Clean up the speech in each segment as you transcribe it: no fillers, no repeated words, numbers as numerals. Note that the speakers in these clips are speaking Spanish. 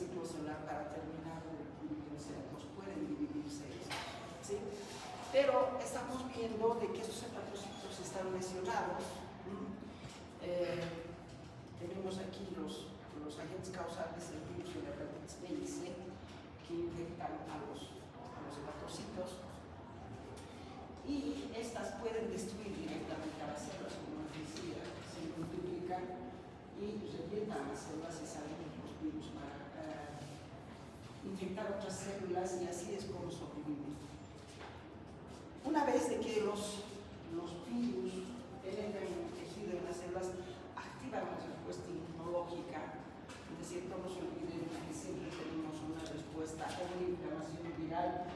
ciclo celular para terminar los hepatocitos, pueden dividirse, ¿sí? Pero estamos viendo de que estos hepatocitos están lesionados. Tenemos aquí los agentes causales del virus de la hepatitis B y C que infectan a los hepatocitos, y estas pueden destruir directamente a las células, como decía, se multiplican y revientan las células y salen los virus para infectar otras células, y así es como sobreviven. Una vez de que los virus penetran en el tejido de las células, activan la respuesta inmunológica. Es decir, no nos olvidemos que siempre tenemos una respuesta a una inflamación viral,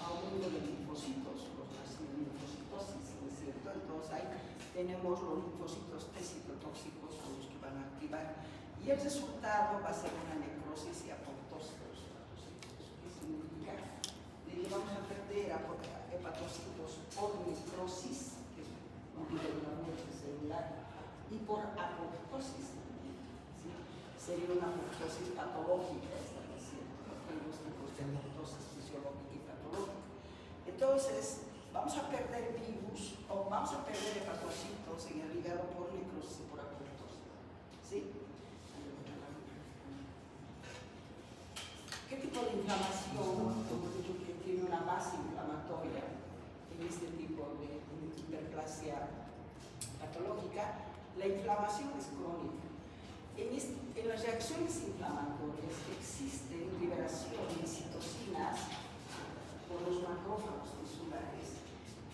aumento de linfocitos, la linfocitosis, ¿no es cierto? Entonces ahí tenemos los linfocitos T citotóxicos, son los que van a activar, y el resultado va a ser una necrosis y apoptosis de los hepatocitos. ¿Qué significa? De que vamos a perder hepatocitos por necrosis, que es una muerte celular, y por apoptosis, ¿sí? Sería una apoptosis patológica, está diciendo, hay dos tipos de apoptosis fisiológica y patológica. Entonces, vamos a perder virus o vamos a perder hepatocitos en el hígado por necrosis y por apoptosis, ¿sí? ¿Qué tipo de inflamación? Como he dicho, que tiene una base inflamatoria en este tipo de hiperplasia patológica. La inflamación es crónica. En las reacciones inflamatorias existe liberación de citocinas por los macrófagos tisulares,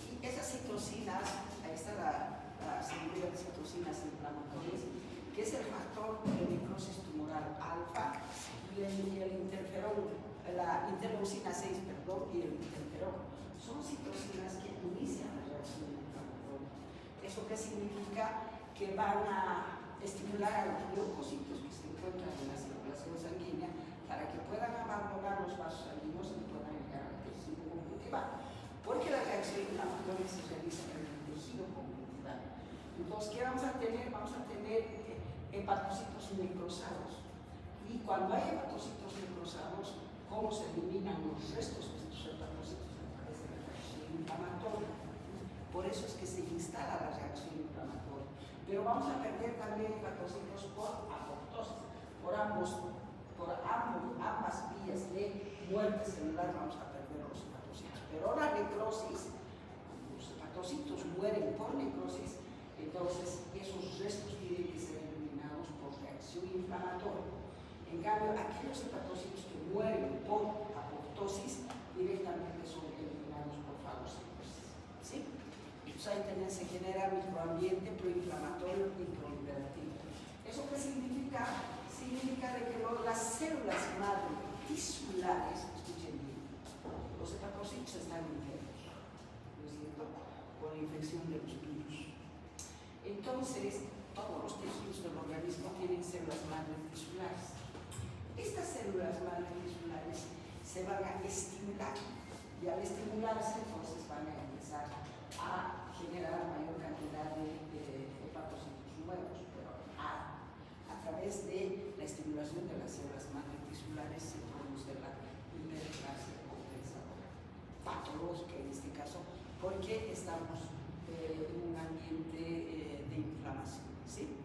y esas citocinas, ahí está la seguridad de citocinas inflamatorias, que es el factor de necrosis tumoral alfa y el interferón, la interleucina 6, perdón, y el interferón. Son citocinas que inician la reacción inflamatoria. ¿Eso qué significa? Que van a estimular a los leucocitos que se encuentran en la circulación sanguínea para que puedan abandonar los vasos sanguíneos y puedan llegar al tejido conjuntival, porque la reacción inflamatoria se realiza en el tejido conjuntival. Entonces, ¿qué vamos a tener? Vamos a tener hepatocitos necrosados, y cuando hay hepatocitos necrosados, ¿cómo se eliminan los restos de estos hepatocitos? A través de la reacción inflamatoria. Por eso es que se instala la reacción inflamatoria. Pero vamos a perder también hepatocitos por apoptosis, por ambas vías de muerte celular vamos a perder los hepatocitos. Pero la necrosis, los hepatocitos mueren por necrosis, entonces esos restos tienen que ser eliminados por reacción inflamatoria. En cambio, aquellos hepatocitos que mueren por apoptosis directamente son eliminados por fagocitosis, ¿sí? Entonces ahí también se genera microambiente proinflamatorio y proliferativo. ¿Eso qué significa? Significa de que las células madre tisulares, escuchen bien, los hepatocitos están enfermos, ¿no es cierto? Por la infección de los virus. Entonces, todos los tejidos del organismo tienen células madre tisulares. Estas células madre tisulares se van a estimular, y al estimularse, entonces van a empezar a generar mayor cantidad de hepatocitos nuevos, pero a través de la estimulación de las células madre tisulares se produce la hiperplasia compensadora patológica en este caso, porque estamos en un ambiente de inflamación, ¿sí?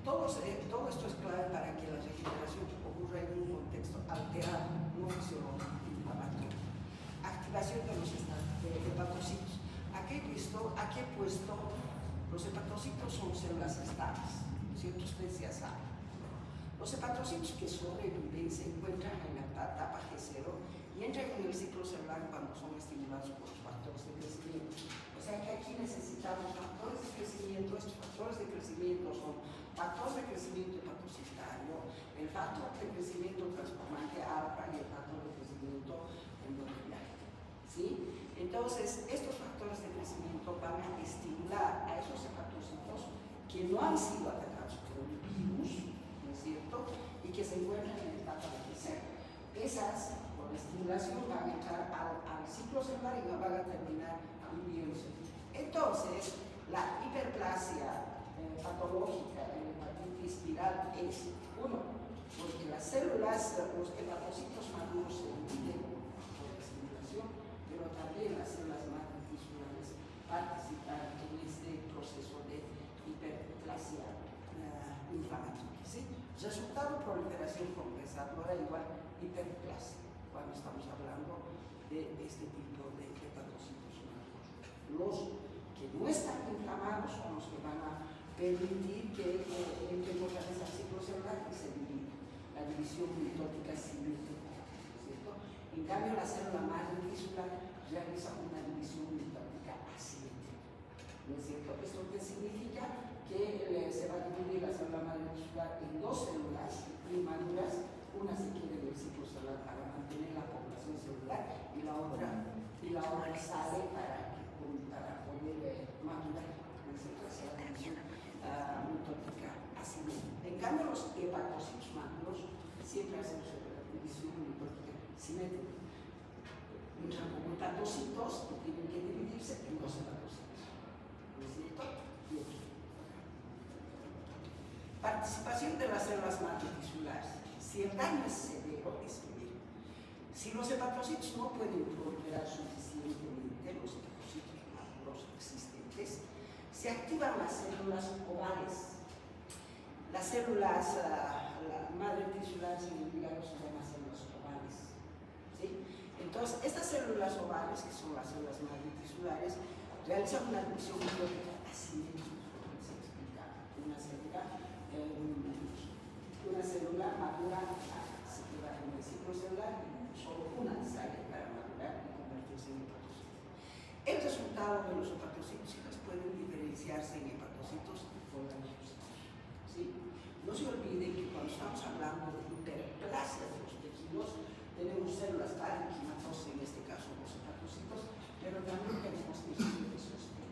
Todo esto es clave para que la regeneración ocurra en un contexto alterado, no fisiológico, inflamatorio. Activación de los hepatocitos. Aquí he puesto, los hepatocitos son células estables, ¿cierto? Ustedes ya saben. Los hepatocitos que sobreviven se encuentran en la etapa G0 y entran en el ciclo celular cuando son estimulados por los factores de crecimiento. O sea que aquí necesitamos factores de crecimiento. Estos factores de crecimiento son factor de crecimiento hepatocitario, el factor de crecimiento transformante alfa y el factor de crecimiento endotelial, ¿sí? Entonces, estos factores de crecimiento van a estimular a esos hepatocitos que no han sido atacados por el virus, ¿no es cierto? Y que se encuentran en la etapa de crecer. Esas, por la estimulación, van a entrar al ciclo celular y van a terminar viviéndose. Entonces, la hiperplasia patológica de la hepatitis viral es, uno, porque las células, los hepatocitos maduros se dividen por estimulación, pero también las células madre tisulares participan en este proceso de hiperplasia inflamatoria. ¿Sí? Resultado, proliferación compensadora igual hiperplasia, cuando estamos hablando de este tipo de hepatocitos maduros. Los que no están inflamados son los que van a permitir que entremos a ese ciclo celular y se divide. La división mitótica simétrica, ¿cierto? En cambio, la célula madre tisular realiza una división mitótica asimétrica, ¿no es cierto? Esto que significa que se va a dividir la célula madre tisular en dos células inmaduras, una se quiere del ciclo celular para mantener la población celular y la otra sale para poder madurar, ¿no es cierto? Esa división mitótica asimétrica. En cambio, los hepatocitos maduros siempre hacen su división mitótica simétrica. Entran como hepatocitos que tienen que dividirse en dos hepatocitos, ¿no es cierto? Y aquí. Participación de las células madre tisulares. Si el daño es severo, es severo. Si los hepatocitos no pueden proliferar suficientemente, los hepatocitos maduros existentes, se activan las células ovales. Las células madre tisulares en el hígado se llaman células ovales. ¿Sí? Entonces, estas células ovales, que son las células madre tisulares, realizan una división mitótica asimétrica. Se explica una célula madura, se queda en el ciclo celular y solo una sale para madurar y convertirse en hepatocito. El resultado de los hepatocitos pueden diferenciarse en hepatocitos polaricitos. ¿Sí? No se olviden que cuando estamos hablando de hiperplasia de los tejidos, tenemos células parenquimatosas, en este caso los hepatocitos, pero también tenemos tejido de sostén.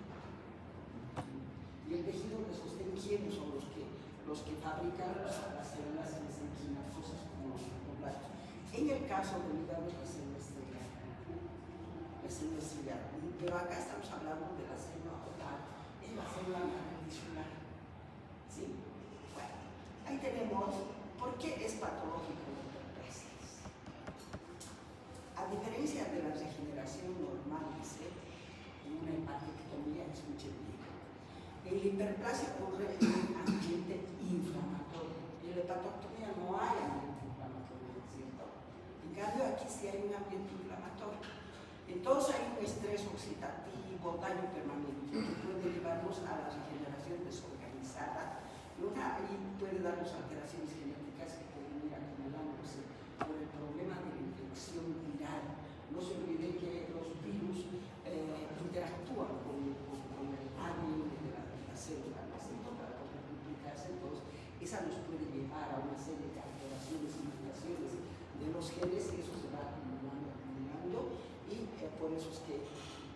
Y el tejido de sostén, ¿quiénes son los que fabrican las células mesenquimatosas como los fibroblastos? En el caso del hígado, la célula estelar. Pero acá estamos hablando de la célula oval, es la célula madre tisular. ¿Sí? Bueno, ahí tenemos por qué es patológico la hiperplasia. A diferencia de la regeneración normal, dice, en una hepatectomía, escuchen bien, en la hiperplasia ocurre en un ambiente inflamatorio. En la hepatectomía no hay ambiente inflamatorio, ¿cierto? En cambio, aquí sí hay un ambiente inflamatorio. Entonces hay un estrés oxidativo, daño permanente, que puede llevarnos a la regeneración desorganizada y puede darnos alteraciones genéticas que pueden ir acumulándose por el problema de la infección viral. No se olvide que los virus interactúan con el ADN de la célula, ¿no es cierto? Para poder duplicarse, entonces esa nos puede llevar a una serie de alteraciones y mutaciones de los genes y eso se va acumulando y por eso es que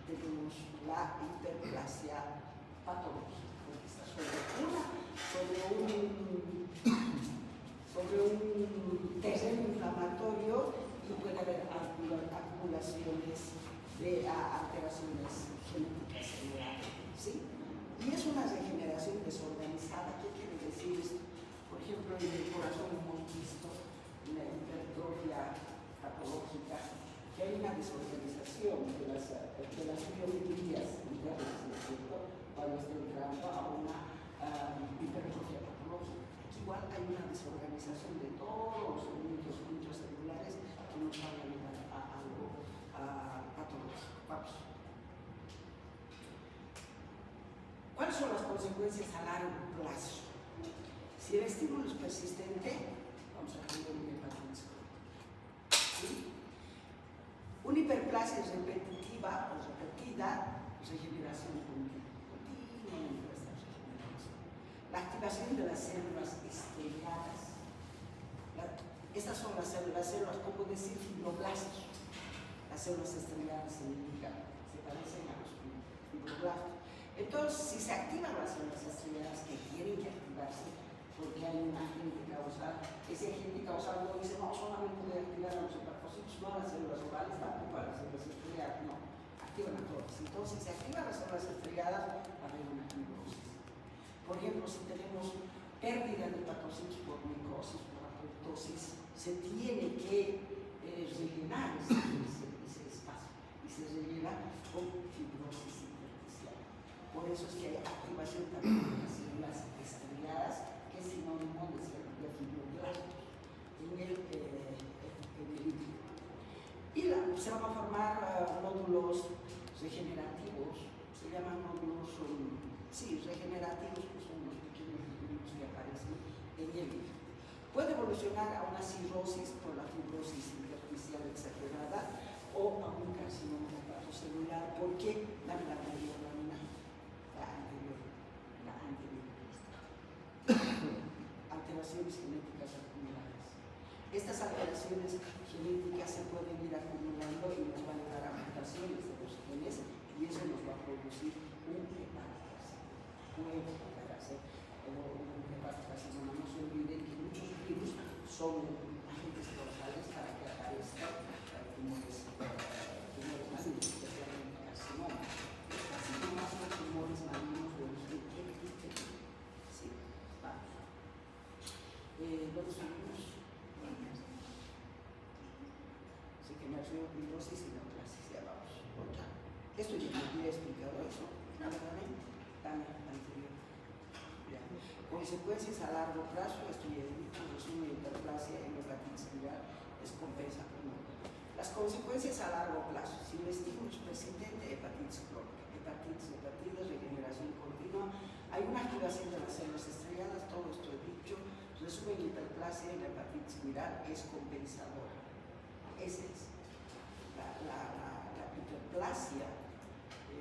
tenemos la hiperplasia patológica, porque está sobre un terreno inflamatorio y puede haber acumulaciones de alteraciones genéticas celulares, ¿sí? Y es una regeneración desorganizada. ¿Qué quiere decir esto? Por ejemplo, en el corazón hemos visto la hipertrofia patológica, que hay una desorganización de las miofibrias internas, ¿no es cierto? Cuando está entrando a una hipertrofia patológica. Aquí igual hay una desorganización de todos los elementos intracelulares que nos van a llevar a algo patológico. Vamos. ¿Cuáles son las consecuencias a largo plazo? Si el estímulo es persistente, vamos a tener una hepatitis crónica. ¿Sí? Una hiperplasia repetitiva o repetida, regeneración continua. Continuamente esta regeneración. La activación de las células estrelladas. Estas son las células, como decir, fibroblastos. Las células estrelladas se parecen a los fibroblastos. Entonces, si se activan las células estrelladas que tienen que activarse, porque hay un agente causal, ese agente causal no dice, no, solamente voy a activar a los hepatocitos, no a las células ovales, tampoco a las células estrelladas, no, activan a todas. Entonces, si se activan las células estrelladas, va a haber una fibrosis. Por ejemplo, si tenemos pérdida de hepatocitos por necrosis, por apoptosis, se tiene que rellenar ese espacio y se rellena con fibrosis intersticial. Por eso es que hay activación también de las células estrelladas, que es sinónimo de fibroblastos en el líquido. Y se van a formar nódulos regenerativos, se llaman nódulos regenerativos, que son los pequeños nódulos que aparecen en el líquido. Puede evolucionar a una cirrosis por la fibrosis intersticial exagerada o a un carcinoma hepatocelular, porque la anterior lámina, la anterior, alteraciones genéticas acumuladas. Estas alteraciones genéticas se pueden ir acumulando y nos van a dar a mutaciones de los genes, y eso nos va a producir un hepatocarcinoma. Puede llegar a ser un hepatocarcinoma. No se olviden que muchos virus son agentes causales para que aparezcan tumores malignos, especialmente carcinomas. Los carcinomas son tumores malignos de los que existen. Sí, vamos. Los virus, sí que nació fibrosis y neoplasia, ya vamos. Esto ya me había explicado eso, claramente, tan anterior. Consecuencias a largo plazo, esto ya he dicho, resumen, hiperplasia en hepatitis viral es compensa por no. Las consecuencias a largo plazo, si el estímulo es persistente, hepatitis crónica, hepatitis, regeneración continua, hay una activación de las células estrelladas, todo esto he dicho. Resumen, hiperplasia en la hepatitis viral es compensadora. Esa es la hiperplasia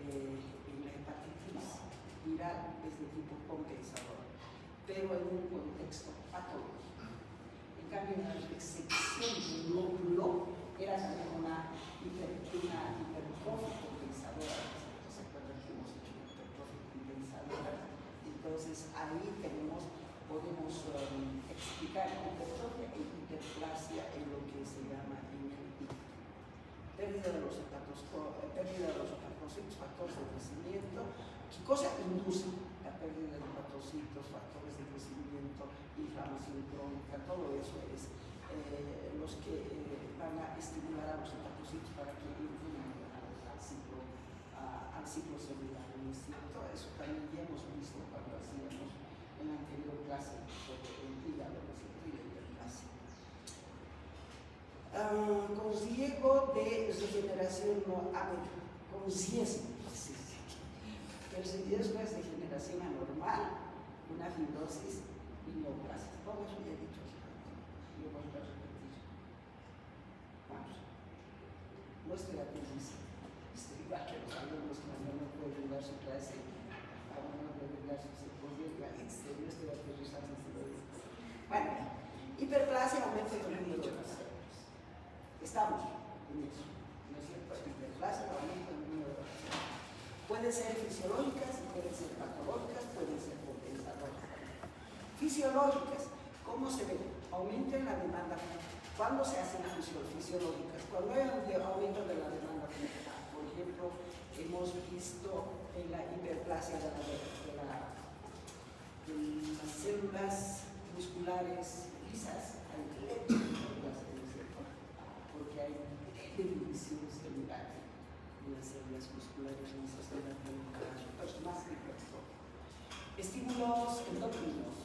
en la hepatitis viral es de tipo compensador, pero en un contexto patológico. En cambio, en la resección del lóbulo era también una hipertrofia compensadora. ¿Se acuerdan que hemos hecho una hipertrofia compensadora? Entonces, ahí podemos explicar hipertrofia e hiperplasia en lo que se llama en el hígado. Pérdida de los hepatocitos, factores de crecimiento. ¿Qué cosa induce la pérdida de hepatocitos, factores de crecimiento, inflamación crónica? Todo eso es los que van a estimular a los hepatocitos para que entren al ciclo celular. ¿No es cierto? Eso también ya hemos visto cuando hacíamos en la anterior clase sobre el hígado, ¿no es cierto? Y la hiperplasia. Con riesgo de regeneración con riesgo. El riesgo es de generación anormal, una fibrosis y neoplasia. Todo eso ya he dicho. Yo voy a repetir. Vamos. Nuestra tesis. Igual que los alumnos cuando no pueden dar su clase, ahora no pueden dar su secuela, en serio estoy aterrizando. Bueno, hiperplasia, aumento del número de las células. Estamos en eso. ¿No es cierto? Hiperplasia, aumento del número de las células. Pueden ser fisiológicas, pueden ser patológicas, pueden ser compensadoras. Fisiológicas, ¿cómo se ve? Aumento en la demanda. ¿Cuándo se hacen fisiológicas? Cuando hay un aumento de la demanda funcional. Por ejemplo, hemos visto en la hiperplasia de las células musculares lisas, porque hay división celular en las células musculares lisas de la más hipertrofia. Estímulos endocrinos,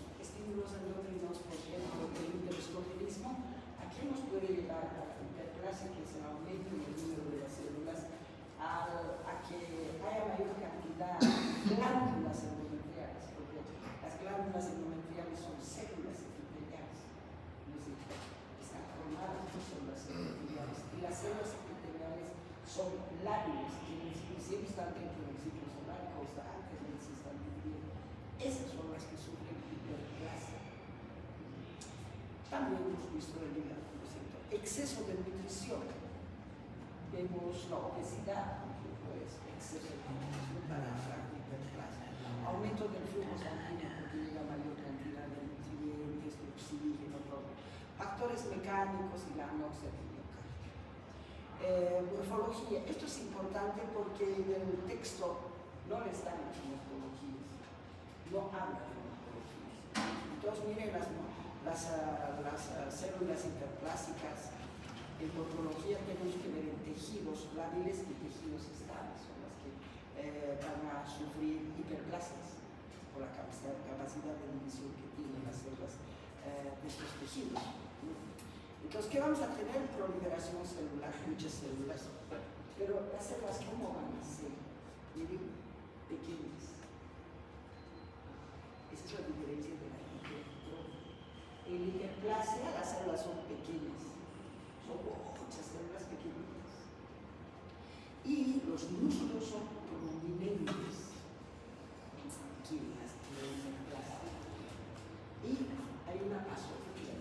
por ejemplo, el hiperestrogenismo, aquí nos puede llevar a la hiperplasia, que es el aumento en el número de las células, a que haya mayor cantidad de glándulas endometriales, porque las glándulas endometriales son células epiteliales, es decir, están formadas por células epiteliales, y las células epiteliales son láminas, y siempre están dentro del ciclo solar, cosa antes de que se están dividiendo. Esas son las que sufren hiperplasia. También hemos visto el hígado, ¿no es cierto? Exceso de nutrición. Vemos la obesidad, pues, exceso de nutrición para la hiperplasia. Aumento del flujo sanguíneo porque llega mayor cantidad de nutrientes, de oxígeno, todo. Factores mecánicos y la anoxia del miocardio. Morfología. Esto es importante porque en el texto no le están hechas morfologías, no habla de morfologías. Entonces, miren las las células hiperplásicas. En morfología tenemos que ver en tejidos lábiles y tejidos estables, son las que van a sufrir hiperplasias por la capacidad de división que tienen las células de estos tejidos. Entonces, ¿qué vamos a tener? Proliferación celular, muchas células, pero las células, ¿cómo van a ser? Miren, pequeñas. Esa es la diferencia de la hipertrofia. En hiperplasia las células son pequeñas, son muchas células pequeñitas. Y los núcleos son prominentes aquí en la hiperplasia. Y hay una basofilia.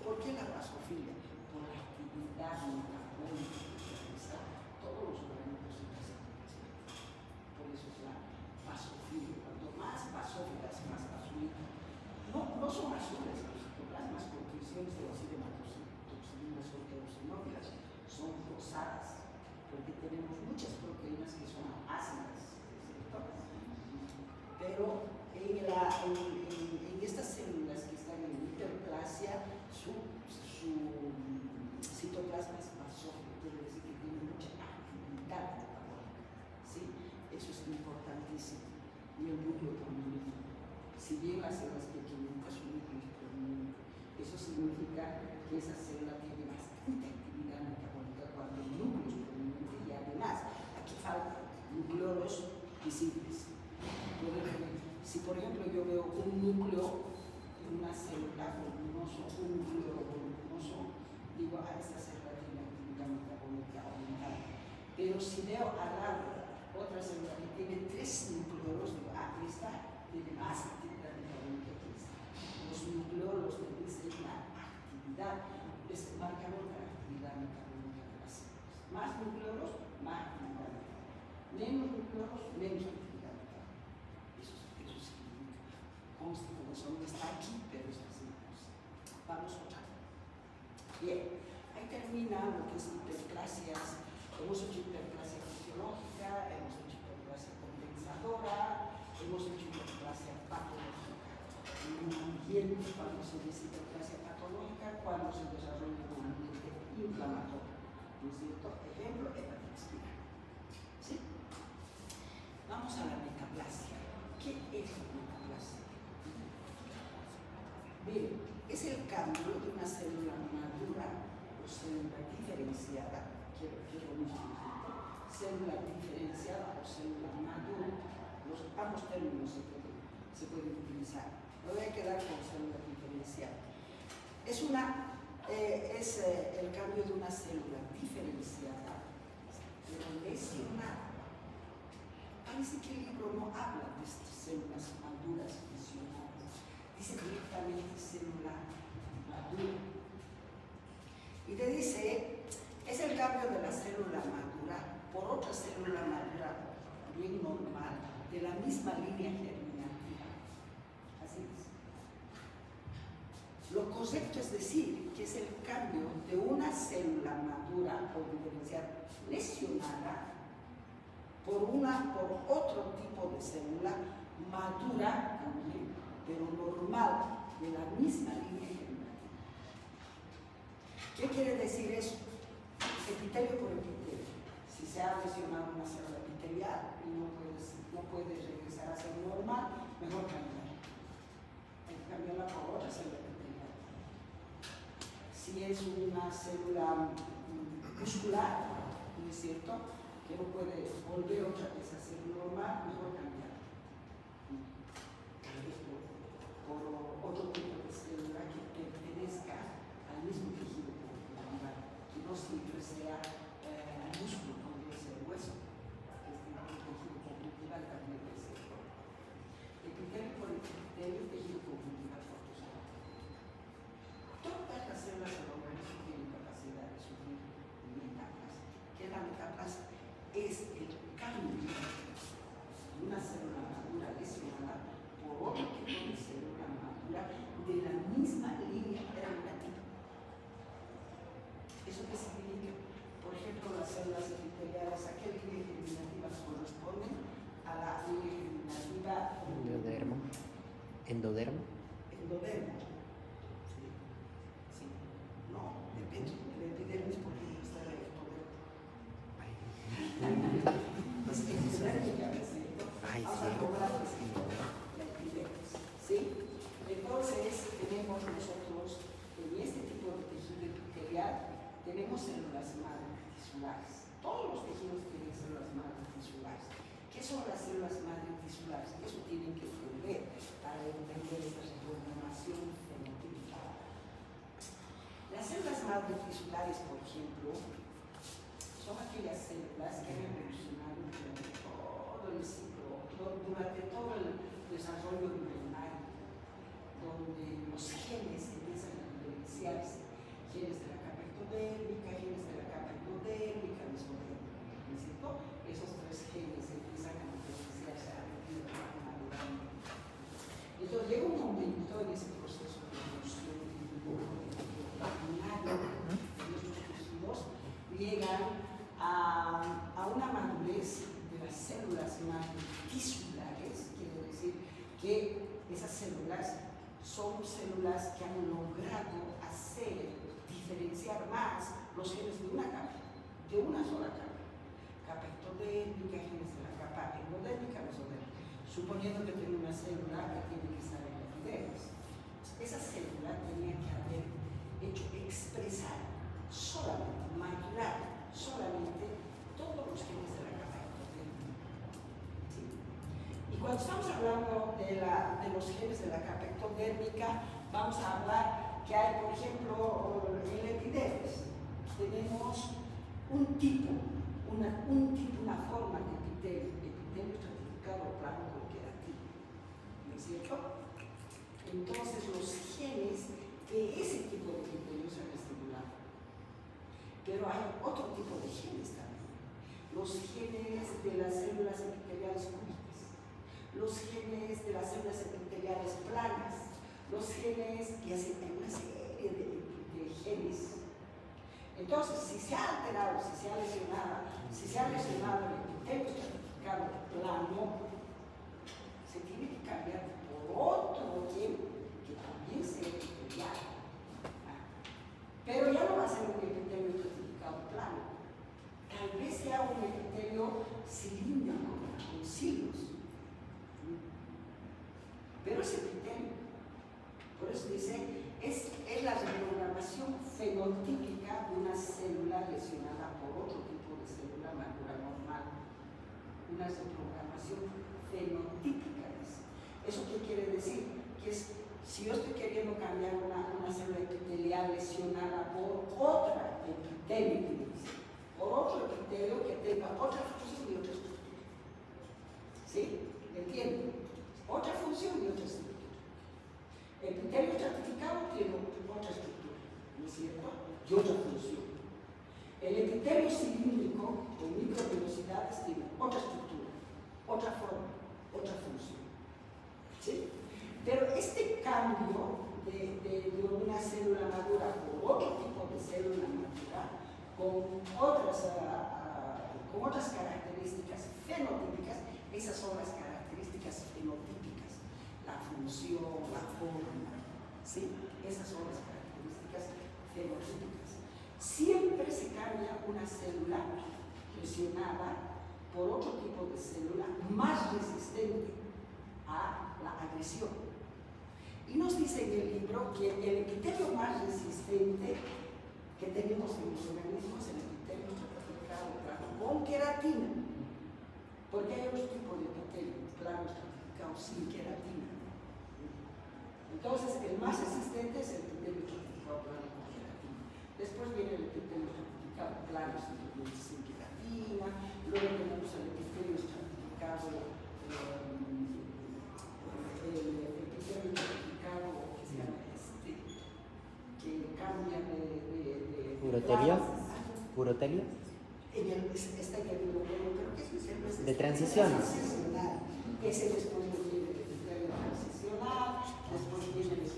¿Por qué la basofilia? Por la actividad metabólica que realiza todos los organismos en la circulación. Por eso es la basofilia. Cuanto más basófilas, más basolitas. No son azules los citoplasmas con funciones de los toxinas o eosinófilas, son rosadas, porque tenemos muchas proteínas que son ácidas, ¿cierto? Pero en estas células que están en hiperplasia, su citoplasma es basófilo, quiere decir que tiene mucha actividad metabólica, ¿sí? Eso es importantísimo. Y el núcleo prominente. Si bien las células pequeñitas, su núcleo es prominente, eso significa que esa célula tiene bastante actividad metabólica cuando el núcleo es prominente, y además aquí faltan nucleolos visibles. Si por ejemplo yo veo un núcleo en una célula voluminoso, un núcleo voluminoso, digo, esta célula tiene actividad metabólica aumentada. Pero si veo al lado otra célula que tiene 3 nucleolos, digo, esta tiene más actividad metabólica que esta. Los nucleolos deben ser una actividad, es el marcador de la actividad metabólica de las células. Más nucleolos, más actividad metabólica. Menos nucleolos, menos actividad metabólica. Eso significa. Consta como son, está aquí, pero está así. Vamos otra. Bien, ahí termina lo que es hiperplasias. Hemos hecho hiperplasia fisiológica, hemos hecho hiperplasia compensadora, hemos hecho hiperplasia patológica. En un ambiente, cuando se dice hiperplasia patológica, cuando se desarrolla en un ambiente inflamatorio. ¿No es cierto? Ejemplo, hepatitis viral. ¿Sí? Vamos a la metaplasia. ¿Qué es la metaplasia? Bien, es el cambio de una célula madura o célula diferenciada, quiero mismo, célula diferenciada o célula madura, ambos términos se pueden utilizar. Me voy a quedar con célula diferenciada. Es el cambio de una célula diferenciada, pero lesionada. Parece que el libro no habla de estas células maduras lesionadas, dice directamente célula madura. Y te dice, es el cambio de la célula madura por otra célula madura bien normal de la misma línea germinativa. Así es. Lo correcto es decir que es el cambio de una célula madura o diferencial lesionada por otro tipo de célula madura también, pero normal, de la misma línea germinativa. ¿Qué quiere decir eso? Epitelio por epitelio. Si se ha lesionado una célula epitelial y no puedes regresar a ser normal, mejor cambiar. Hay que cambiarla por otra célula epitelial. Si es una célula muscular, ¿no es cierto?, que no puede volver otra vez a ser normal, mejor cambiar. Tal vez por otro tipo de célula que pertenezca al mismo tejido conjuntival, que no siempre sea el músculo, podría ser el hueso, que es el tejido conjuntival también puede ser. Epitelio por epitelio, tejido conjuntival por tejido. Todas las células del organismo tienen capacidad de sufrir metaplasia. ¿Qué es la metaplasia? Es el cambio de una célula madura lesionada por otro tipo de célula madura de la misma línea germinativa. ¿Eso qué significa? Por ejemplo, las células epiteliales, ¿a qué línea germinativa corresponden? A la línea germinativa endodermo. Endodermo. tenemos nosotros, en este tipo de tejido epitelial, tenemos células madre tisulares. Todos los tejidos tienen células madre tisulares. ¿Qué son las células madre tisulares? Eso tienen que entender para entender esta reprogramación fenotípica. Las células madre tisulares, por ejemplo, son aquellas células que han evolucionado durante todo el ciclo, durante todo el desarrollo embrionario, donde los genes empiezan a diferenciarse, genes de la capa ectodérmica, genes de la capa endodérmica, mesodérmica, ¿no es cierto? Esos tres genes empiezan a diferenciarse a medida que van madurando. Entonces llega un momento en ese proceso de evolución embrionario de nuestros tejidos, llegan a una madurez de las células madre tisulares, quiere decir que esas células son células que han logrado diferenciar más los genes de una capa, de una sola capa. Capa ectodérmica, genes de la capa endodérmica, mesodérmica. Suponiendo que tiene una célula que tiene que estar en la epidermis. Esa célula tenía que haber hecho expresar solamente, madurar solamente todos los genes de la capa ectodérmica. ¿Sí? Y cuando estamos hablando de los genes de la capa ectodérmica, vamos a hablar que hay, por ejemplo, en la epidermis, tenemos una forma de epitelio estratificado plano con queratina, ¿no es cierto? Entonces los genes de ese tipo de epitelio se han estimulado. Pero hay otro tipo de genes también. Los genes de las células epiteliales cúbicas, los genes de las células epiteliales planas, los genes, y así hay una serie de genes. Entonces, si se ha alterado, si se ha lesionado el epitelio estratificado plano, se tiene que cambiar por otro gen que también sea epitelial. Pero ya no va a ser un epitelio estratificado plano. Tal vez sea un epitelio cilíndrico, con cilios. Pero es epitelio. Por eso dice, es la reprogramación fenotípica de una célula lesionada por otro tipo de célula madura normal. Una reprogramación fenotípica. ¿Eso qué quiere decir? Que es, si yo estoy queriendo cambiar una célula epitelial lesionada por otra epitelio, por otro epitelio que tenga otra función y otra estructura. ¿Sí? ¿Entienden? Otra función y otra estructura. El epitelio estratificado tiene otra estructura, ¿no es cierto? Y otra función. El epitelio cilíndrico con microvelocidades tiene otra estructura, otra forma, otra función. ¿Sí? Pero este cambio de una célula madura por otro tipo de célula madura con otras características fenotípicas, esas son las características fenotípicas. La función, la forma, ¿sí? Esas son las características fenotípicas. Siempre se cambia una célula lesionada por otro tipo de célula más resistente a la agresión. Y nos dice en el libro que el epitelio más resistente que tenemos en los organismos es el epitelio estratificado plano con queratina, porque hay otro tipo de epitelio plano estratificado sin queratina. Entonces, el más resistente es el epitelio estratificado plano con queratina. Después viene el epitelio estratificado plano sin queratina, luego tenemos el epitelio estratificado que cambia de ¿Urotelio? ¿Urotelio? Está en el urotelio, pero ¿qué es de transición. Ese después viene el epitelio transicional, después vienen los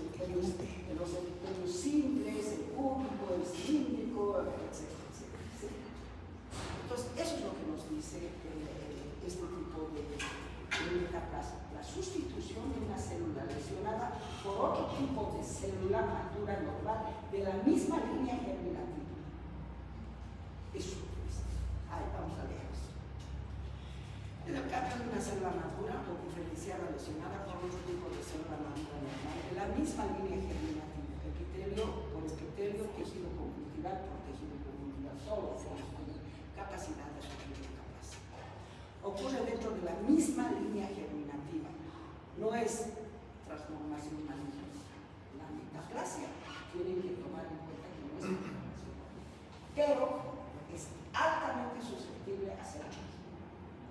epitelios simples, el cúbico, el cilíndrico, etc. ¿Sí? Entonces, eso es lo que nos dice este tipo de metaplasia. La sustitución de una célula lesionada por otro tipo de célula madura normal de la misma línea germinativa. Eso es. Ahí vamos a leer eso. En el caso de una célula madura o diferenciada lesionada por otro tipo de célula madura normal de la la misma línea germinativa, epitelio por epitelio, tejido conjuntival por tejido conjuntival, todos tienen capacidad de sufrir capacidad. Ocurre dentro de la misma línea germinativa, no es transformación maligna. La metaplasia tienen que tomar en cuenta que no es transformación maligna, pero es altamente susceptible a ser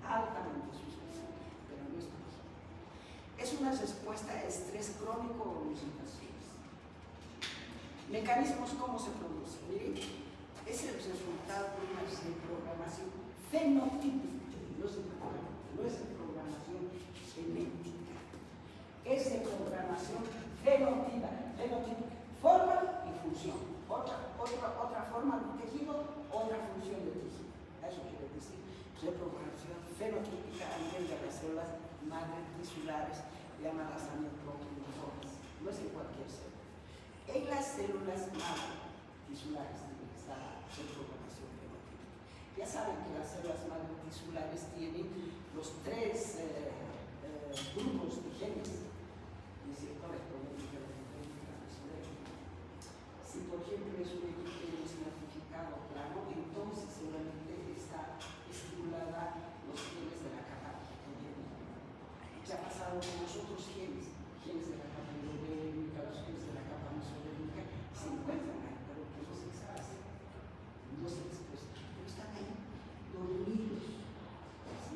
altamente susceptible, pero no es maligna. Es una respuesta a estrés crónico o licitaciones. Mecanismos, ¿cómo se produce? Miren, es el resultado de una reprogramación fenotípica, no es reprogramación genética, es reprogramación fenotípica, forma y función. Otra forma de tejido, otra función de tejido. Eso quiere decir reprogramación fenotípica a nivel de las células madre tisulares, llamadas aneuploidiformes. No es en cualquier célula. En las células madre tisulares tiene que estar la reprogramación fenotípica. Ya saben que las células madre tisulares tienen los tres grupos de genes, correspondientes a la mesodermis. Si por ejemplo es un epitelio estratificado plano, entonces seguramente está estimulada los genes de la capa epitelial. ¿Qué ha pasado con los otros genes? Genes de la capa endodérmica, los genes de la capa mesodérmica, se encuentran ahí, pero que no se expresan. No se expresan, pero están ahí, dormidos. ¿Sí?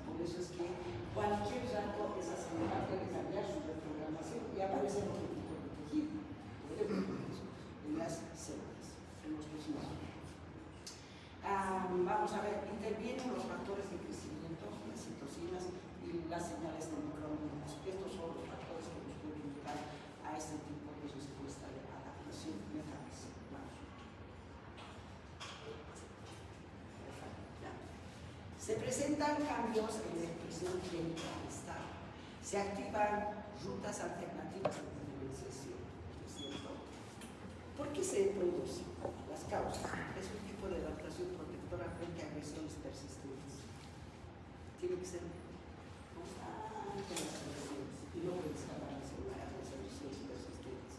Por eso es que cualquier rato esa célula puede cambiar su reprogramación y aparece otro tipo de tejido. Puede ocurrir eso en las células, en los tejidos. Vamos a ver, intervienen los factores de crecimiento, las citocinas y las señales de microorganismos. Estos son los factores que nos pueden llevar a este tipo de respuesta de adaptación metacelular. Se presentan cambios en la expresión clínica del estado. Se activan rutas alternativas de diferenciación, ¿no es cierto? ¿Por qué se produce? Las causas. Es un tipo de adaptación protectora frente a agresiones persistentes. Tiene que ser constante las agresiones y no puede escapar las agresiones persistentes.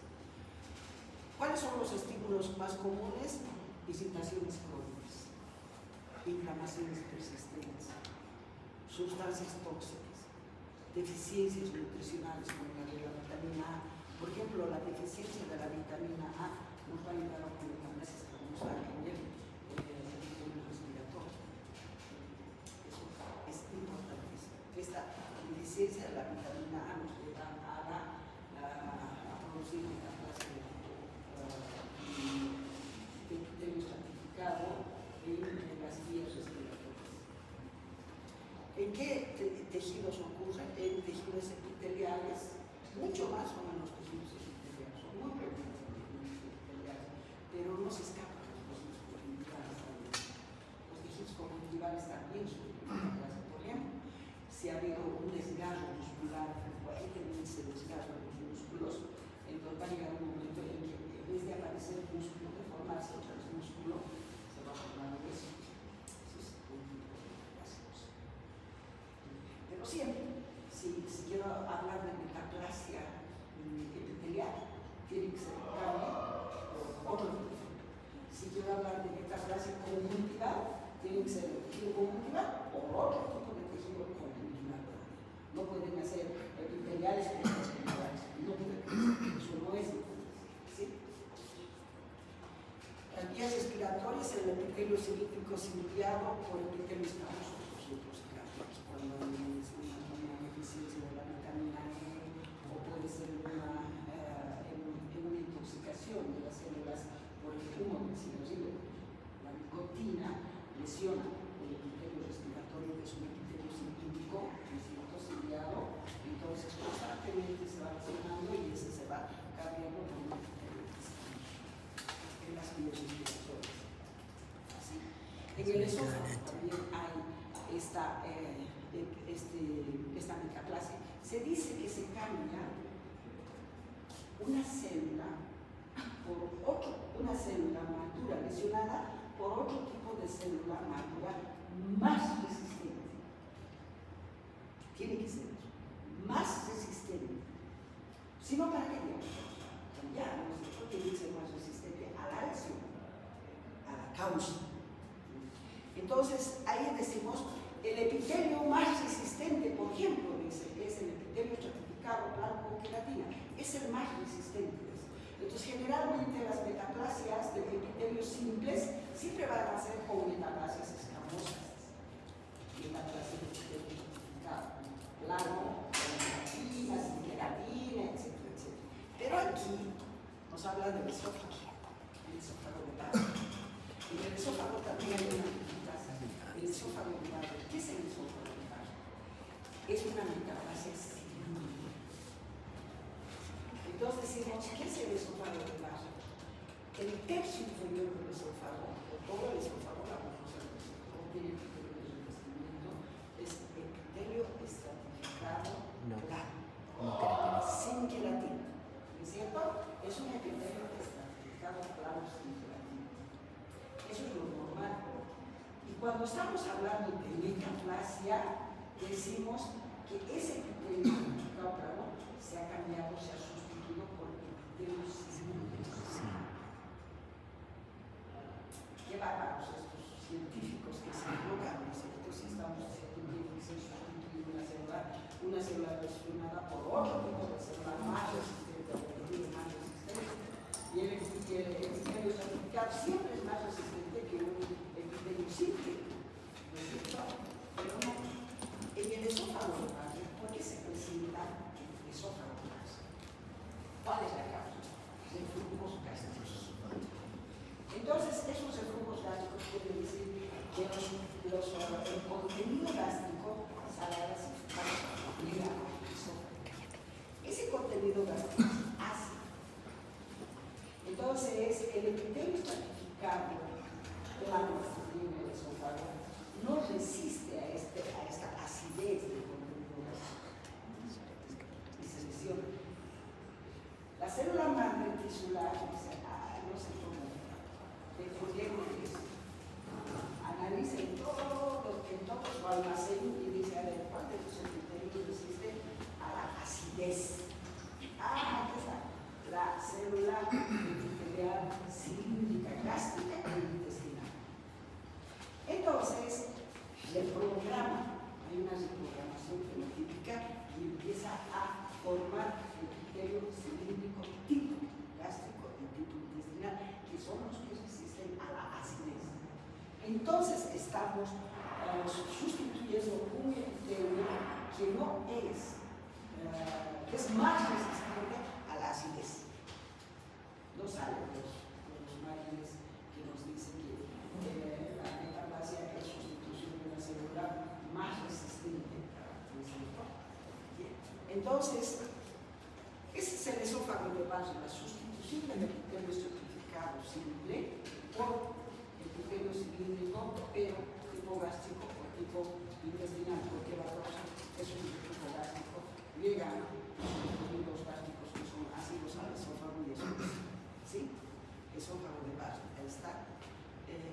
¿Cuáles son los estímulos más comunes? Visitaciones crónicas, inflamaciones persistentes, sustancias tóxicas, deficiencias nutricionales como la de la vitamina A. Por ejemplo, la deficiencia de la vitamina A nos va a ayudar a aumentar las escamas a nivel respiratorio. Eso es importantísimo. Esta deficiencia de la vitamina A nos lleva a producir metaplasia epitelio estratificado en las vías respiratorias. ¿En qué tejidos ocurren? En tejidos epiteliales, mucho más son en los tejidos epiteliales, son muy frecuentes en los tejidos epiteliales, pero no se escapan los tejidos conjuntivales también. Los tejidos conjuntivales también sufren metaplasia. Por ejemplo, si ha habido un desgarro muscular frecuentemente se desgarran los músculos, entonces va a llegar un momento en que en vez de aparecer músculo, de formarse otra vez músculo, se va a formar hueso. Eso es un tipo de metaplasias. Pero siempre, si quiero hablar de metaplasia epitelial, tiene que ser carne o otro tipo. Si quiero hablar de metaplasia conjuntival, tiene que ser el tejido conjuntival o otro tipo de tejido conjuntival. No pueden hacer epiteliales con conjuntivales. No pueden hacer. Eso no es metaplasia. ¿Sí? Las vías respiratorias, el epitelio cilíndrico ciliado por el epitelio escamoso. Cuando hay una deficiencia de la vitamina E o puede ser una intoxicación de las células por el humo del cianuro. La nicotina lesiona el epitelio respiratorio, que es un epitelio cilíndrico, ciliado, entonces constantemente se va lesionando y ese se va cambiando por un epitelio en las vías respiratorias. Así. En el esófago también hay esta metaplasia. Se dice que se cambia una célula madura lesionada por otro tipo de célula madura más resistente. Tiene que ser eso, más resistente. Si no, ¿para qué bacteria, ya, ¿no es cierto?, tiene que ser más resistente a la acción, a la causa. Entonces, ahí decimos, el epitelio más resistente, por ejemplo, dice, es el epitelio estratificado blanco queratina, es el más resistente. Entonces, generalmente las metaplasias de epitelios simples siempre van a ser con metaplasias escamosas. Metaplasias de epitelio estratificado blanco, con queratina, sin queratina, etcétera, etcétera. Pero aquí nos habla del esófago de Barro. En el esófago también hay una metaplasia. El esófago de Barro, ¿qué es el esófago de Barro? Es una metaplasia cilíndrica. Entonces decimos, ¿qué es el esófago de Barro? El tercio inferior del esófago, o todo el esófago, la mucosa del esófago, tiene epitelio de revestimiento, es epitelio estratificado plano, sin queratina. ¿No es cierto? Es un epitelio estratificado plano sin queratina. Eso es lo normal. Y cuando estamos hablando de metaplasia, decimos que ese epitelio estratificado plano se ha cambiado, se ha sustituido por epitelio cilíndrico. Qué bárbaros estos científicos que se equivocan, ¿no es cierto? Si estamos diciendo que se sustituye una célula presionada por otro tipo de célula más resistente, más resistente. Y el epitelio estratificado siempre es más resistente que un epitelio simple, ¿no es cierto? Pero no. En el esófago de Barro, ¿por qué se presenta el esófago de Barro? ¿Cuál es la causa? Reflujos gástricos. Entonces, esos reflujos gástricos quieren decir que el contenido gástrico sale a la llega al esófago. Ese contenido gástrico es ácido. Entonces, el epitelio estratificado plano que tiene el esófago no resiste a esta acidez del contenido gástrico y se lesiona. La célula madre tisular dice, no sé cómo, defendemos eso. Analicen todo su almacén y dice, a ver, ¿cuál de sus epitelios resiste a la acidez? Aquí está, la célula epitelial cilíndrica, gástrica e intestinal. Entonces, el programa, hay una reprogramación fenotípica y empieza a formar epitelio cilíndrico tipo gástrico y tipo intestinal, que son los que resisten a la acidez. Entonces estamos sustituyendo un epitelio que no es, que es más resistente a la acidez. No salen los márgenes que nos dicen que la metaplasia es sustitución de una célula más resistente. ¿No es cierto? Bien. Entonces, ese es el esófago de Barro, la sustitución del epitelio estratificado simple por epitelio cilíndrico, pero tipo gástrico o tipo intestinal, porque la causa es un tipo gástrico, llegan los gástricos que son ácidos al esófago y eso es, ¿sí? Esófago de Barro, ahí está.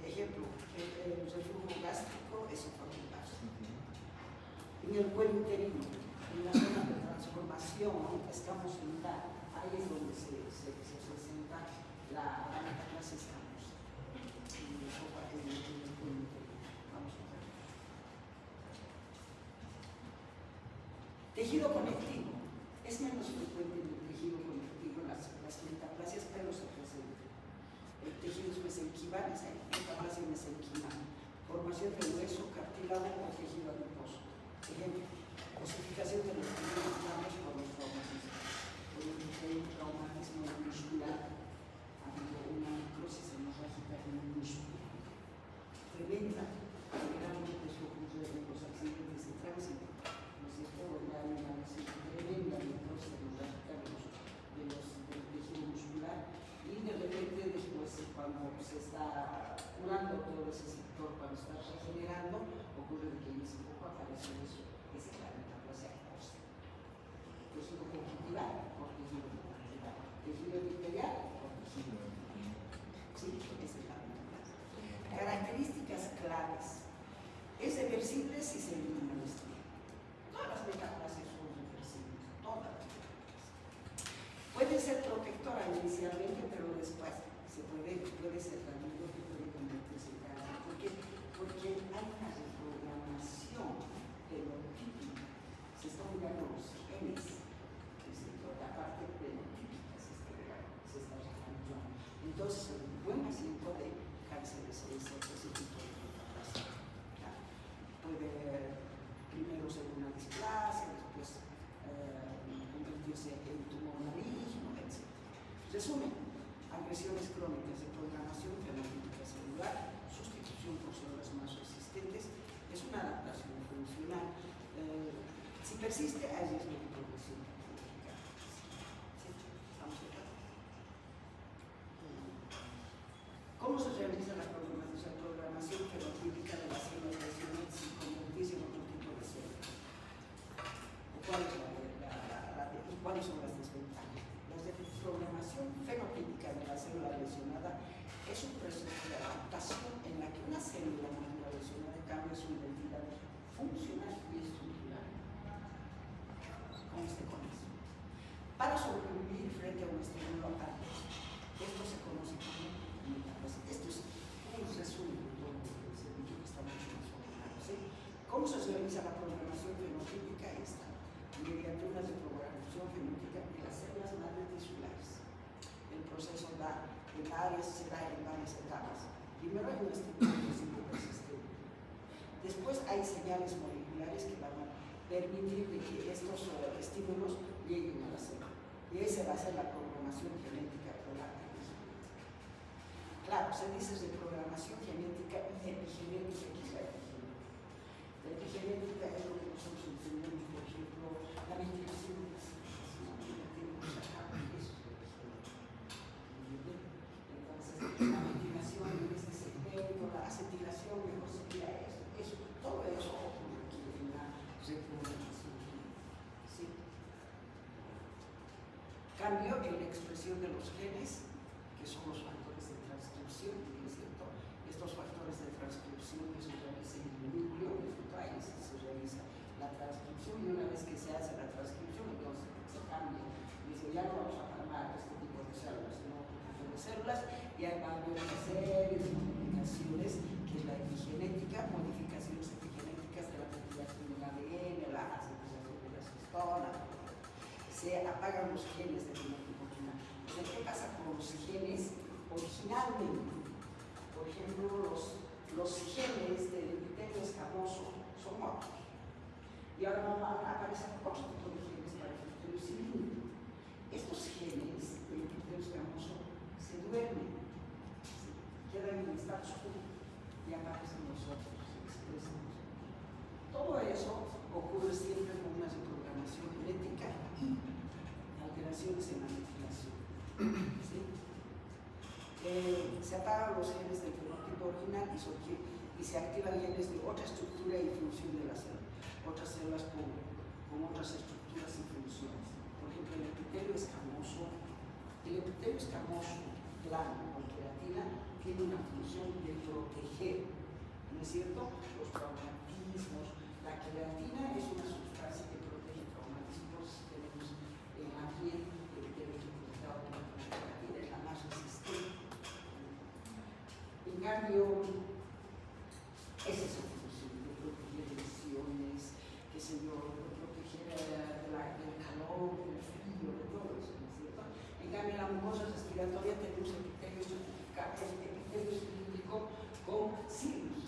Ejemplo, el reflujo gástrico, esófago de Barro. En el cuello uterino, en la zona de transformación, escamosidad, ahí es donde se presenta la metaplasia escamosa. En el esófago, en el cuello uterino. Vamos a ver. Tejido conectivo. Es menos frecuente en el tejido conectivo las metaplasias, pero se presenta. El tejido es mesenquimal, es metaplasia mesenquimal. Formación de hueso, cartílago o tejido adiposo. Ejemplo, osificación de los tejidos blandos por los traumatismos. Por un traumatismo muscular, ha habido una necrosis hemorrágica en el músculo. Tremenda, generalmente esto ocurre en los accidentes de tránsito, ¿no es cierto? Donde hay una tremenda necrosis hemorrágica del tejido muscular y de repente después cuando se está curando todo ese sector, cuando está regenerando, ocurre que en ese poco aparece eso, esa es la metaplasia ósea. Tejido conjuntival por tejido conjuntival, tejido epitelial por tejido epitelial. Sí, esa es la metaplasia. Características claves. Es reversible si se elimina el estrés. Todas las metaplasias son reversibles, todas las metaplasias. Puede ser protectora inicialmente, pero después puede ser dañino, que puede convertirse en cáncer. Porque hay una reprogramación fenotípica, se están mirando los genes, la parte fenotípica se está realizando. Entonces, un buen asiento de cáncer es ese tipo de preparación. Puede primero ser una displasia, después convertirse en tumor maligno, etc. Resumen, agresiones crónicas de programación fenotípica celular, sustitución por células más resistentes, es una adaptación funcional. Si persiste, hay riesgo de progresión patológica. ¿Sí? ¿Vamos a ver? ¿Cómo se realiza la programación fenotípica de las células lesionales sin convertirse en otro tipo de células? ¿Cuáles son las desventajas? La programación fenotípica de la célula lesionada es un proceso de adaptación en la que una célula lesionada cambia su identidad funcional y estructural. Conste con eso. Para sobrevivir frente a un estímulo adverso. Esto se conoce como metástasis. Esto es un resumen de todo lo que se ha dicho, que está mucho más ordenado. ¿Sí? ¿Cómo se realiza la programación fenotípica? Esta, mediante una reprogramación fenotípica de las células madre tisulares. El proceso se da en varias etapas. Primero hay un estímulo persistente. Después hay señales moleculares que van a permitir de que estos estímulos lleguen a la célula. Y esa va a ser la programación genética de la epigenética. Claro, se dice de programación genética y epigenética, que es la epigenética. La epigenética es lo que nosotros entendemos, por ejemplo, la ventilación de las células. La ventilación en este segmento, la acetilación, mejor sería eso. Todo eso ocurre aquí en la reprogramación. ¿Sí? Cambio en la expresión de los genes, que son los factores de transcripción, ¿es cierto? Estos factores de transcripción que se realizan en el núcleo, ahí se realiza la transcripción, y una vez que se hace la transcripción, entonces se cambia. Dice, ya no vamos a formar este tipo de células, sino otro tipo de células, y hay una serie de modificaciones, que es la epigenética, modificaciones epigenéticas de la metilación del ADN, la acetilación de la histona. Se apagan los genes de fenotipo original. Entonces, ¿qué pasa con los genes originalmente? Por ejemplo, los genes del epitelio escamoso son otros. Y ahora aparecen otro tipo de genes para el epitelio cilíndrico. Estos genes del epitelio escamoso se duermen, quedan en estado oscuro y aparecen los otros, se expresan los otros. Todo eso ocurre siempre con una reprogramación genética y alteraciones en la metilación. ¿Sí? Se apagan los genes del fenotipo original y se activan genes de otra estructura y función de la célula, otras células con otras estructuras y funciones. Por ejemplo, el epitelio escamoso plano con queratina tiene una función de proteger, ¿no es cierto?, los traumatismos. La queratina es una sustancia que protege traumatismos. Tenemos en la piel el epitelio conectado con la queratina, es la más resistente. En cambio, es esa función de proteger lesiones, qué sé yo, de proteger del calor, del frío, de todo eso, ¿no es cierto? En cambio, en la mucosa respiratoria tenemos el epitelio cilíndrico con cilios,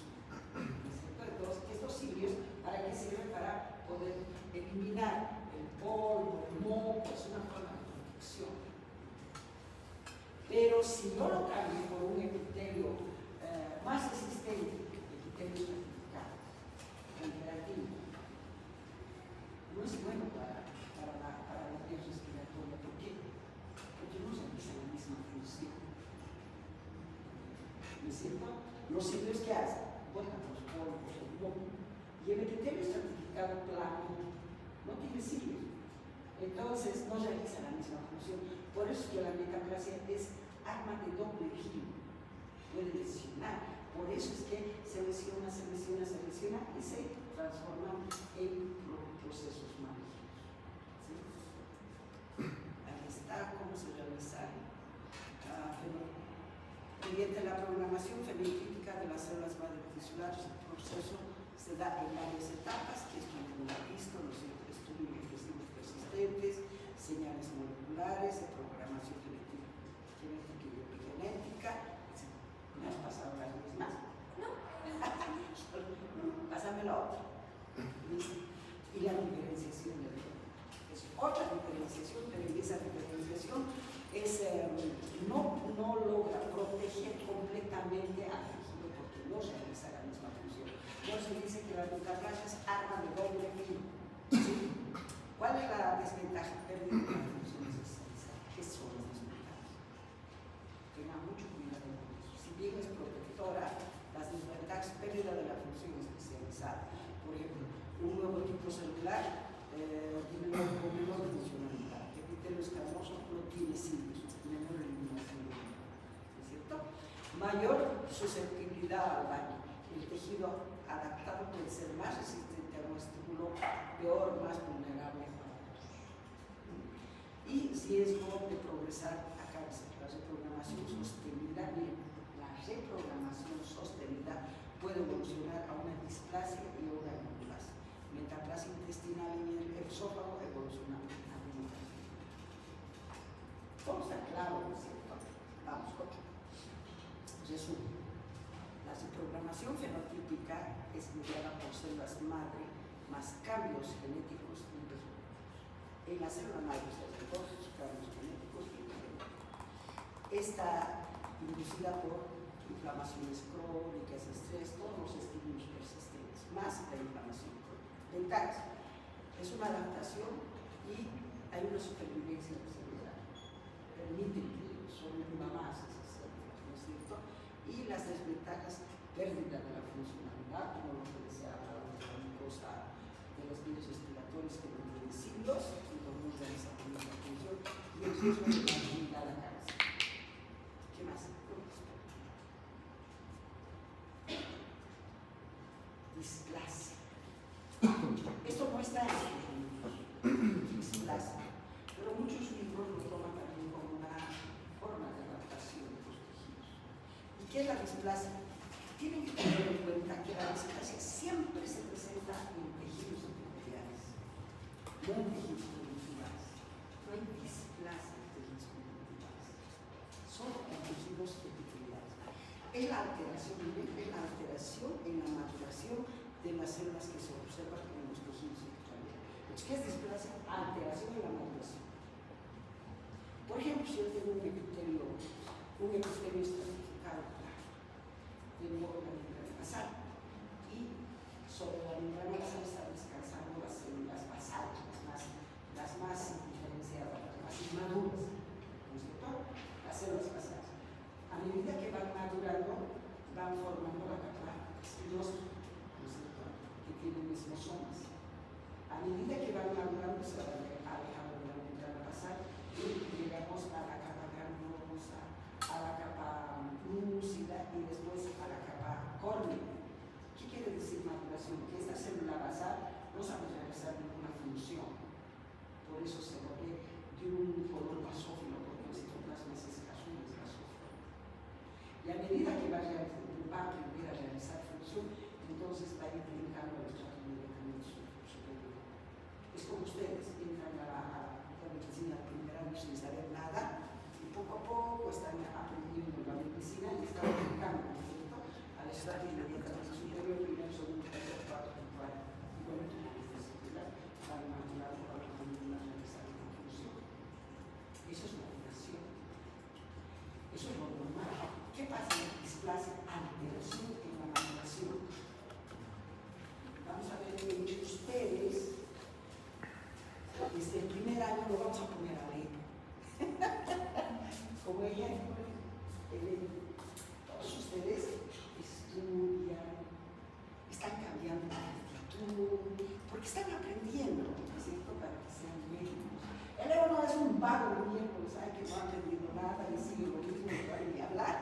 ¿no es cierto? Entonces, estos cilios, ¿para qué sirven? Para poder eliminar el polvo, el moco, es una forma de protección. Pero si no lo cambio por un epitelio más resistente, epitelio estratificado, con queratina, no es bueno para la vía respiratoria. ¿Por qué? Porque no realiza la misma función. ¿No es cierto? Los cilios que hacen, botan los polvos, el moco, y el epitelio estratificado plano no tiene cilios. Entonces no realiza la misma función. Por eso es que la metaplasia es arma de doble filo. Puede lesionar. Por eso es que se lesiona y se transforma en procesos malignos. ¿Sí? Ahí está. está, cómo se realiza. Mediante la programación fenotipia de las células madretisulares, el proceso se da en varias etapas, que es como lo ha visto, los estudios regresivos persistentes, señales moleculares, de programación genética y epigenética. ¿Me has pasado las mismas? No. Pásame la otra. Y la diferenciación del gen. Es otra diferenciación, pero en esa diferenciación es, no logra proteger completamente al tejido porque no realiza la misma función. No se dice que las mutaplasia es arma de doble filo. ¿Sí? ¿Cuál es la desventaja? Pérdida de la función esencial. ¿Qué son las desventajas? Tengan mucho cuidado con eso. Si bien es protectora, las desventajas, pérdida de la función especializada. Por ejemplo, un nuevo tipo celular tiene menor funcionalidad. El epitelio escamoso no tiene signos, menor eliminación de daño, ¿es cierto? Mayor susceptibilidad al daño. El tejido adaptado puede ser más resistente a un estímulo, peor, más vulnerable a otros. Y riesgo de progresar a cáncer. La reprogramación sostenida, miren, la reprogramación sostenida puede evolucionar a una displasia y a una neoplasia. Metaplasia intestinal en el esófago evoluciona a neoplasia. Todo está claro, ¿no es cierto? Vamos, otro. Resumen. La reprogramación fenotípica es mediada por células madre más cambios genéticos interrumpidos. En la célula madre se hacen todos esos cambios genéticos interrumpidos. Está inducida por inflamaciones crónicas, estrés, todos los estímulos persistentes, más la inflamación crónica. Ventajas. Es una adaptación y hay una supervivencia celular. Permite que sobreviva más esas células, ¿no es cierto? Y las desventajas, pérdida de la funcionalidad, como lo que decía la glucosa de los virus respiratorios que no tienen siglos y no realizan la misma función, y el riesgo de la inmunidad a cáncer. ¿Qué más? Displasia. Esto no está en los libros, displasia, pero muchos libros lo toman también como una forma de adaptación de los tejidos. ¿Y qué es la displasia? Tienen que tener en cuenta que la displasia siempre se presenta en tejidos epiteliales, no en tejidos conjuntivales. No hay displasia en tejidos conjuntivales, solo en tejidos epiteliales. Es la alteración, en la maduración de las células que se observan en los tejidos epiteliales. ¿Qué es displasia? Alteración en la maduración. Por ejemplo, si yo tengo un epitelio estratificado, tengo la membrana basal y sobre la membrana basal están descansando las células basales, las más diferenciadas, las más inmaduras, ¿no es cierto? Las células basales. A medida que van madurando, van formando la capa espinosa, ¿no es cierto? Que tienen esmosomas. A medida que van madurando, se van alejando de la membrana basal y llegamos a la capa granulosa, a la capa lúcida y después a la capa córnea. ¿Qué quiere decir maduración? Que esta célula basal no sabe realizar ninguna función. Por eso se vuelve de un color basófilo, porque el citoplasma es escaso y es basófilo. Y a medida que va a aprender a realizar función, entonces va implicando el estrato inmediatamente superior. Es como ustedes entran a la medicina al primer año sin saber nada, y poco a poco están aprendiendo la medicina y están aplicando, ¿no es cierto?, al estrato inmediatamente superior, primero, segundo, tercero, cuarto, quinto año. Igualmente las disciplinas van madurando para aprender a realizar una función. Eso es maduración. Eso es lo normal. ¿Qué pasa en la displasia? Alteración en la maduración. Vamos a ver entre ustedes, desde el primer año lo vamos a poner a leer. Como ejemplo, todos ustedes estudian, están cambiando de actitud, porque están aprendiendo, ¿no es cierto?, para que sean médicos. El Leo no es un vago de miércoles, sabe que no ha aprendido nada y sigue lo mismo, no puede ni hablar,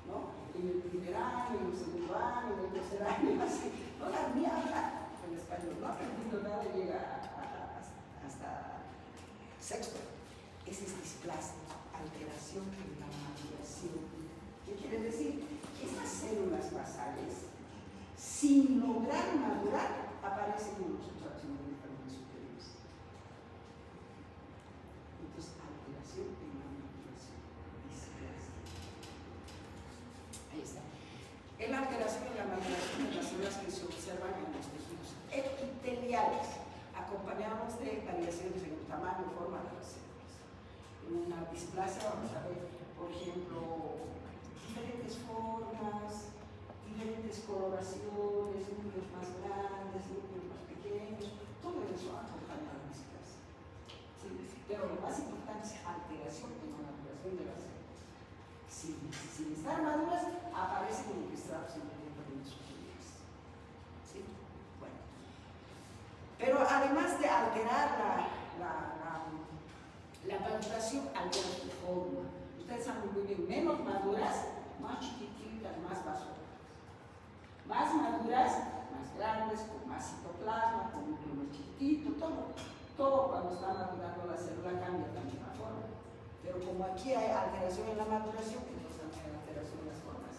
¿no? En el primer año, en el segundo año, en el tercer año, así, no sabe ni hablar en español, no ha aprendido nada y llega hasta sexto. Ese es displasia. es la alteración en la maduración de las células que se observan en los tejidos epiteliales, acompañados de variaciones en el tamaño y forma de las células. En una displasia vamos a ver, por ejemplo, diferentes formas, diferentes coloraciones, núcleos más grandes, núcleos más pequeños, todo eso acompaña a la displasia. ¿Sí? Pero lo más importante es alteración en la maduración de las células. Si están maduras, aparecen en el estratos inmediatamente superiores. ¿Sí? Bueno. Pero además de alterar la maduración, altera su forma. Ustedes saben muy bien, menos maduras, más chiquititas, más vasodiladas. Más maduras, más grandes, con más citoplasma, con un núcleo más chiquitito, todo cuando está madurando la célula cambia también la forma. Pero como aquí hay alteración en la maduración, entonces también hay alteración en las formas.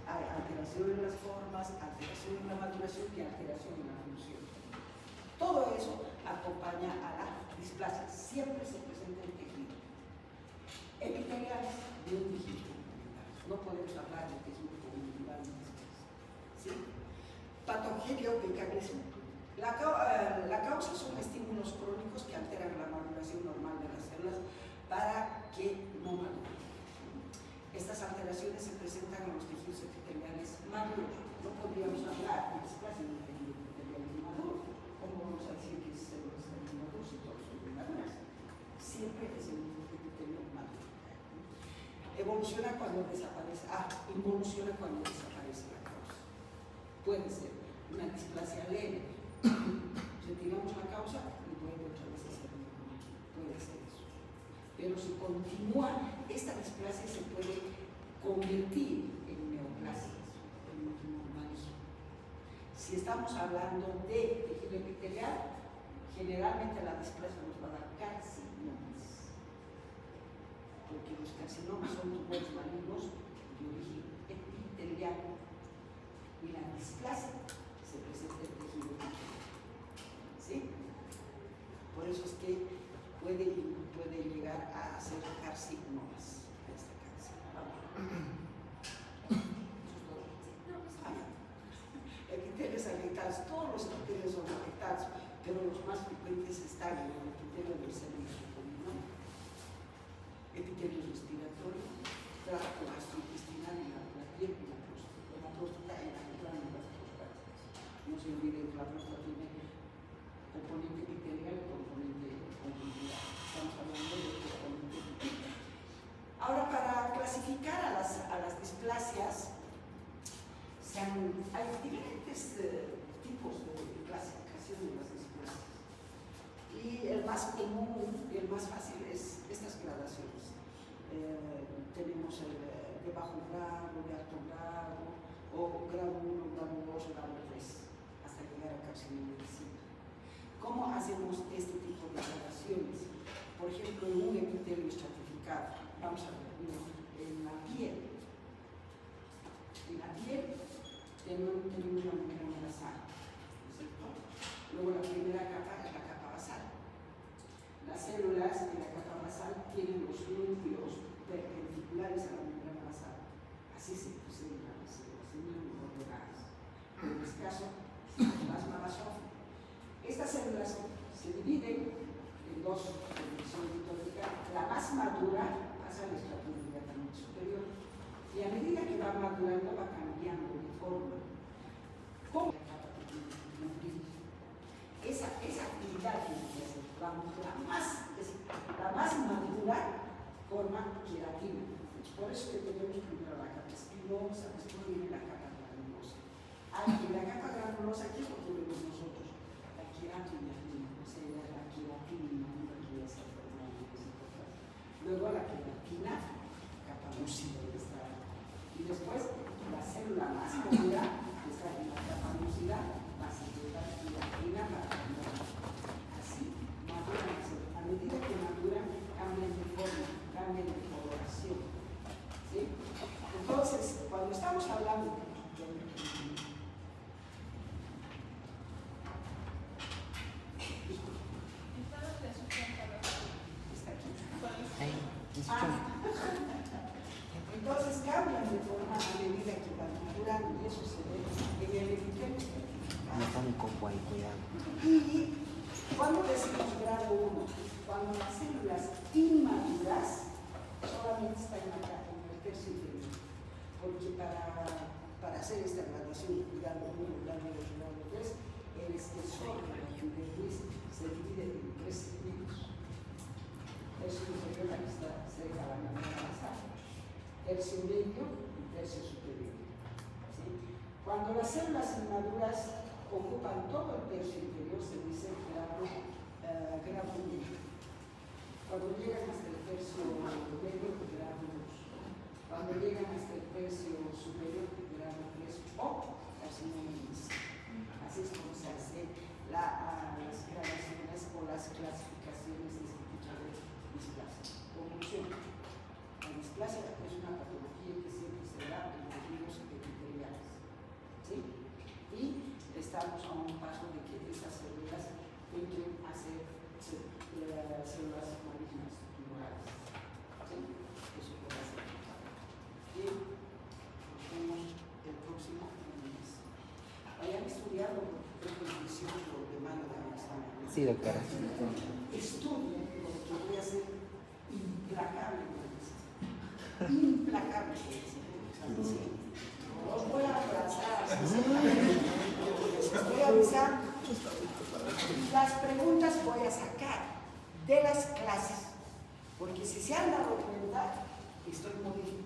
Hay alteración en las formas, alteración en la maduración y alteración en la función. Todo eso acompaña a la displasia. Siempre se presenta en tejido. Epiteliales de un tejido. No podemos hablar de tejido conjuntival en displasia. ¿Sí? Patogenia o mecanismo. La causa son estímulos crónicos que alteran la maduración normal de las células para que no maduren. Estas alteraciones se presentan en los tejidos epiteliales maduros. No podríamos hablar de displasia en un tejido epitelial inmaduro. ¿Cómo vamos a decir que células están inmaduras si todos son inmaduras? Siempre es en un epitelio maduro. Evoluciona cuando desaparece. Involuciona cuando desaparece la causa. Puede ser una displasia leve. Retiramos la causa y vuelve otra vez a ser normal. Puede ser eso. Pero si continúa, esta displasia se puede convertir en neoplasias, en normalismo. Si estamos hablando de tejido epitelial, generalmente la displasia nos va a dar carcinomas. Porque los carcinomas son tumores malignos de origen epitelial. Y la displasia se presenta en tejido epitelial. ¿Sí? Por eso es que puede llegar a ser carcinomas. Epitelios afectados, todos los epitelios son afectados, pero los más frecuentes están en el epitelio del seno superior, epitelio respiratorio, tracto gastrointestinal y la piel y la próstata y la membrana de las próstatas. No se olviden que la próstata tiene componente epitelial y componente conjuntival. Estamos hablando de componente epitelial. Ahora, para clasificar a las displasias, hay diferentes tipos de clasificación de las displasias. Y el más común y el más fácil es estas gradaciones. Tenemos el de bajo grado, de alto grado, o grado 1, grado 2, grado 3, hasta llegar a carcinoma visible. ¿Cómo hacemos este tipo de gradaciones? Por ejemplo, en un epitelio estratificado, vamos a ver, en la piel. En la piel tenemos la membrana basal, ¿cierto? Luego la primera capa es la capa basal. Las células en la capa basal tienen los núcleos perpendiculares a la membrana basal. Así se presentan las células, en ordenadas. En este caso, plasma basófilo. Estas células se dividen en dos divisiones mitológicas. La más madura pasa al estrato inmediatamente superior. Y a medida que va madurando, va cambiando de forma. ¿Cómo? Esa actividad que hace la más madura forma queratina. Por eso que tenemos primero la capa espinosa, después viene la capa granulosa. En la capa granulosa, ¿qué es lo que vemos nosotros? La queratina, o sea, la queratina, que ya se forma en el citoplasma. Luego la queratina, capa lúcida de esta. Y después la célula más madura, que está en la capa lúcida, va a secretar queratina para cambiar. Así maduran las células. A medida que maduran, cambian de forma, cambian de coloración. ¿Sí? Entonces, cuando estamos hablando de Entonces cambian de forma a medida que van madurando y eso se ve en el epitelio estratificado. Y cuando decimos grado 1, cuando las células inmaduras solamente están acá en el tercio inferior, porque para hacer esta graduación, grado 1, grado 2, grado 3, el espesor de la epidermis se divide en 3 segmentos. Tercio inferior, aquí está cerca de la membrana basal, tercio medio y tercio superior. ¿Sí? Cuando las células inmaduras ocupan todo el tercio inferior, se dice grado 1. Cuando llegan hasta el tercio medio, grado 2. Cuando llegan hasta el tercio superior, grado 3 o carcinoma. Así es como se hace las gradaciones o las clasificaciones de este tipo de displasia. Conclusión: la displasia es una patología que siempre se da en los tejidos epiteliales. ¿Sí? Y estamos a un paso de que estas células entren a ser células malignas tumorales. ¿Sí? Eso puede ser. Bien, nos vemos el próximo lunes. Hayan estudiado el 18 de mayo del examen. Sí, doctora. Estudien, porque voy a ser implacable con el examen. Implacable con el examen. Los voy a aplazar. Les estoy avisando. Las preguntas voy a sacar de las clases, porque si se han dado cuenta, estoy modificando.